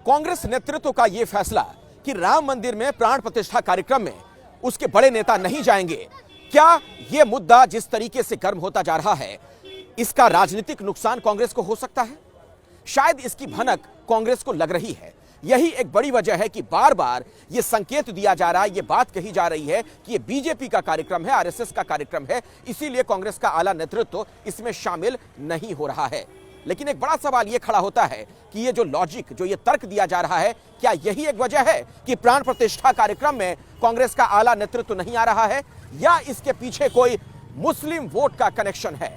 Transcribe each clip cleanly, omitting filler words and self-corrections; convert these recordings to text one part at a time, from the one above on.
कांग्रेस नेतृत्व का यह फैसला कि राम मंदिर में प्राण प्रतिष्ठा कार्यक्रम में उसके बड़े नेता नहीं जाएंगे, क्या यह मुद्दा जिस तरीके से गर्म होता जा रहा है, इसका राजनीतिक नुकसान कांग्रेस को हो सकता है? शायद इसकी भनक कांग्रेस को लग रही है। यही एक बड़ी वजह है कि बार बार यह संकेत दिया जा रहा है, यह बात कही जा रही है कि यह बीजेपी का कार्यक्रम है, आरएसएस का कार्यक्रम है, इसीलिए कांग्रेस का आला नेतृत्व इसमें शामिल नहीं हो रहा है। लेकिन एक बड़ा सवाल यह खड़ा होता है कि यह जो लॉजिक, जो यह तर्क दिया जा रहा है, क्या यही एक वजह है कि प्राण प्रतिष्ठा कार्यक्रम में कांग्रेस का आला नेतृत्व नहीं आ रहा है, या इसके पीछे कोई मुस्लिम वोट का कनेक्शन है?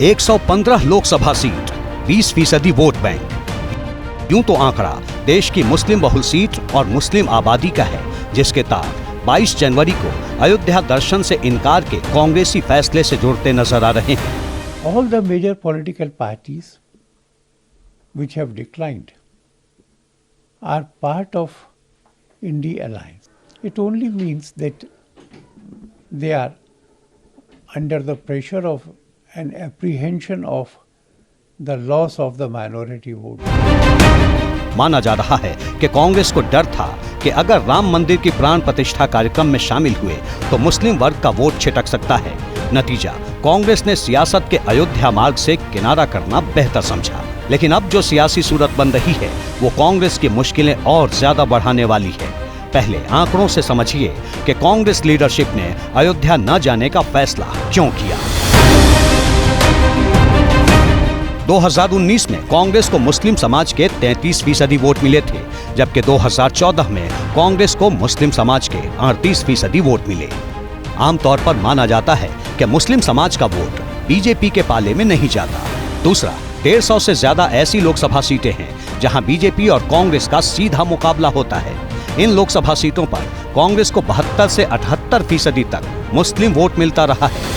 115 लोकसभा सीट, 20% वोट बैंक। यूं तो आंकड़ा देश की मुस्लिम बहुल सीट और मुस्लिम आबादी का है, जिसके तार 22 जनवरी को अयोध्या दर्शन से इनकार के कांग्रेसी फैसले से जुड़ते नजर आ रहे हैं। All the major political parties which have declined are part of India alliance. It only means that they are under the pressure of an apprehension of the loss of the minority vote. माना जा रहा है कि कांग्रेस को डर था कि अगर राम मंदिर की प्राण प्रतिष्ठा कार्यक्रम में शामिल हुए तो मुस्लिम वर्ग का वोट छिटक सकता है। नतीजा, कांग्रेस ने सियासत के अयोध्या मार्ग से किनारा करना बेहतर समझा। लेकिन अब जो सियासी सूरत बन रही है वो कांग्रेस की मुश्किलें और ज्यादा बढ़ाने वाली है। पहले आंकड़ों से समझिए कि कांग्रेस लीडरशिप ने अयोध्या न जाने का फैसला क्यों किया। 2019 में कांग्रेस को मुस्लिम समाज के 33% वोट मिले थे, जबकि 2014 में कांग्रेस को मुस्लिम समाज के 38% वोट मिले। आमतौर पर माना जाता है कि मुस्लिम समाज का वोट बीजेपी के पाले में नहीं जाता। दूसरा, 150 से ज्यादा ऐसी लोकसभा सीटें हैं जहां बीजेपी और कांग्रेस का सीधा मुकाबला होता है। इन लोकसभा सीटों पर कांग्रेस को 72 से 78% तक मुस्लिम वोट मिलता रहा है।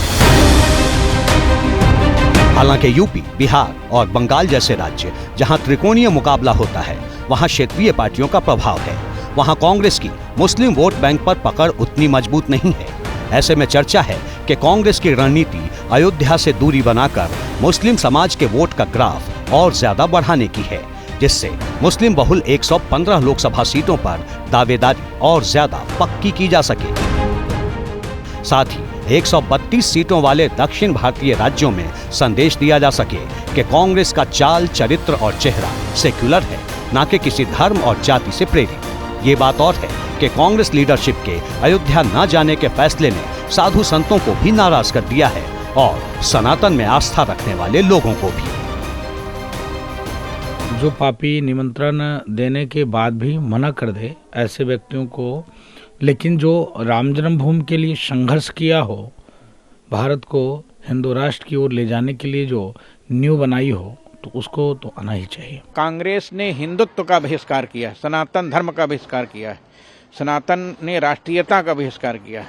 हालांकि यूपी, बिहार और बंगाल जैसे राज्य जहां त्रिकोणीय मुकाबला होता है, वहां क्षेत्रीय पार्टियों का प्रभाव है। वहां कांग्रेस की मुस्लिम वोट बैंक पर पकड़ उतनी मजबूत नहीं है। ऐसे में चर्चा है कि कांग्रेस की रणनीति अयोध्या से दूरी बनाकर मुस्लिम समाज के वोट का ग्राफ और ज्यादा बढ़ाने की है, जिससे मुस्लिम बहुल 115 लोकसभा सीटों पर दावेदारी और ज्यादा पक्की की जा सके। साथ ही 132 सीटों वाले दक्षिण भारतीय राज्यों में संदेश दिया जा सके कि कांग्रेस का चाल, चरित्र और चेहरा सेक्युलर है, न कि किसी धर्म और जाति से प्रेरित। ये बात और है कि कांग्रेस लीडरशिप के अयोध्या न जाने के फैसले ने साधु संतों को भी नाराज कर दिया है और सनातन में आस्था रखने वाले लोगों को भी। जो पापी निमंत्रण देने के बाद भी मना कर दे ऐसे व्यक्तियों को, लेकिन जो राम जन्मभूमि के लिए संघर्ष किया हो, भारत को हिंदू राष्ट्र की ओर ले जाने के लिए जो नींव बनाई हो, तो उसको तो आना ही चाहिए। कांग्रेस ने हिंदुत्व का बहिष्कार किया, सनातन धर्म का बहिष्कार किया है। सनातन ने राष्ट्रीयता का बहिष्कार किया है।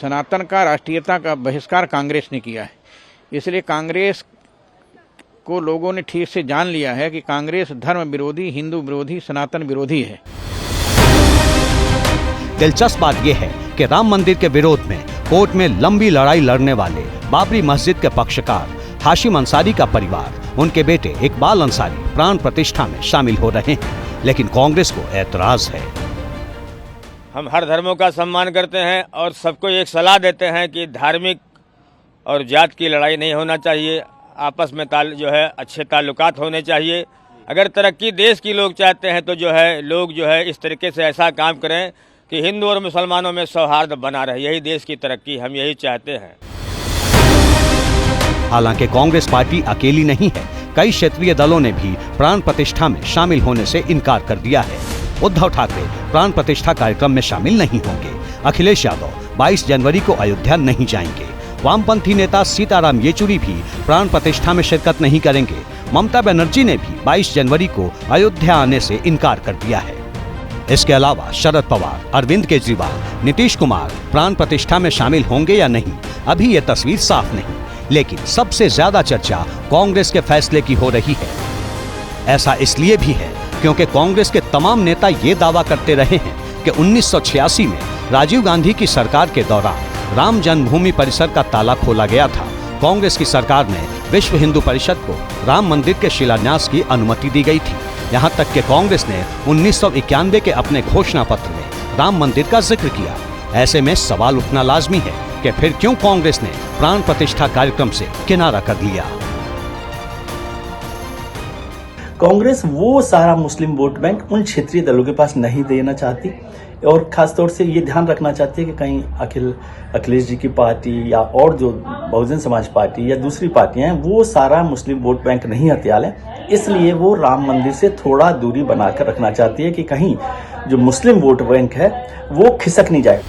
सनातन का राष्ट्रीयता का बहिष्कार कांग्रेस ने किया है। इसलिए कांग्रेस को लोगों ने ठीक से जान लिया है कि कांग्रेस धर्म विरोधी, हिंदू विरोधी, सनातन विरोधी है। दिलचस्प बात यह है कि राम मंदिर के विरोध में कोर्ट में लंबी लड़ाई लड़ने वाले बाबरी मस्जिद के पक्षकार हाशिम अंसारी का परिवार, उनके बेटे इकबाल अंसारी प्राण प्रतिष्ठा में शामिल हो रहे हैं, लेकिन कांग्रेस को ऐतराज है। हम हर धर्मों का सम्मान करते हैं और सबको एक सलाह देते हैं कि धार्मिक और जात की लड़ाई नहीं होना चाहिए। आपस में जो है अच्छे ताल्लुकात होने चाहिए। अगर तरक्की देश की लोग चाहते हैं तो जो है लोग जो है इस तरीके से ऐसा काम करें कि हिंदू और मुसलमानों में सौहार्द बना रहे। यही देश की तरक्की, हम यही चाहते हैं। हालांकि कांग्रेस पार्टी अकेली नहीं है, कई क्षेत्रीय दलों ने भी प्राण प्रतिष्ठा में शामिल होने से इनकार कर दिया है। उद्धव ठाकरे प्राण प्रतिष्ठा कार्यक्रम में शामिल नहीं होंगे। अखिलेश यादव 22 जनवरी को अयोध्या नहीं जाएंगे। वामपंथी नेता सीताराम येचुरी भी प्राण प्रतिष्ठा में शिरकत नहीं करेंगे। ममता बनर्जी ने भी 22 जनवरी को अयोध्या आने से इनकार कर दिया है। इसके अलावा शरद पवार, अरविंद केजरीवाल, नीतीश कुमार प्राण प्रतिष्ठा में शामिल होंगे या नहीं, अभी ये तस्वीर साफ नहीं। लेकिन सबसे ज्यादा चर्चा कांग्रेस के फैसले की हो रही है। ऐसा इसलिए भी है क्योंकि कांग्रेस के तमाम नेता ये दावा करते रहे हैं कि 1986 में राजीव गांधी की सरकार के दौरान राम जन्मभूमि परिसर का ताला खोला गया था कांग्रेस की सरकार में विश्व हिंदू परिषद को राम मंदिर के शिलान्यास की अनुमति दी गई थी। यहाँ तक कि कांग्रेस ने 1991 के अपने घोषणा पत्र में राम मंदिर का जिक्र किया। ऐसे में सवाल उठना लाजमी है कि फिर क्यों कांग्रेस ने प्राण प्रतिष्ठा कार्यक्रम से किनारा कर लिया। कांग्रेस वो सारा मुस्लिम वोट बैंक उन क्षेत्रीय दलों के पास नहीं देना चाहती और खासतौर से ये ध्यान रखना चाहती है कि कहीं अखिलेश जी की पार्टी या और जो बहुजन समाज पार्टी या दूसरी पार्टियां हैं वो सारा मुस्लिम वोट बैंक नहीं हथिया लें। इसलिए वो राम मंदिर से थोड़ा दूरी बनाकर रखना चाहती है कि कहीं जो मुस्लिम वोट बैंक है वो खिसक नहीं जाए।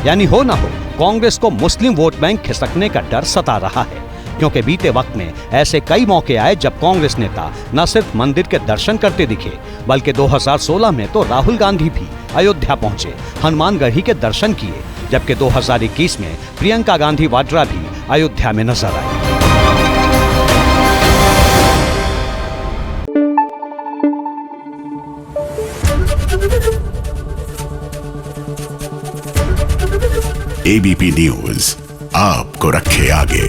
यानी हो ना हो कांग्रेस को मुस्लिम वोट बैंक खिसकने का डर सता रहा है, क्योंकि बीते वक्त में ऐसे कई मौके आए जब कांग्रेस नेता न सिर्फ मंदिर के दर्शन करते दिखे बल्कि 2016 में तो राहुल गांधी भी अयोध्या पहुंचे, हनुमानगढ़ी के दर्शन किए, जबकि 2021 में प्रियंका गांधी वाड्रा भी अयोध्या में नजर आई। एबीपी न्यूज आपको रखे आगे।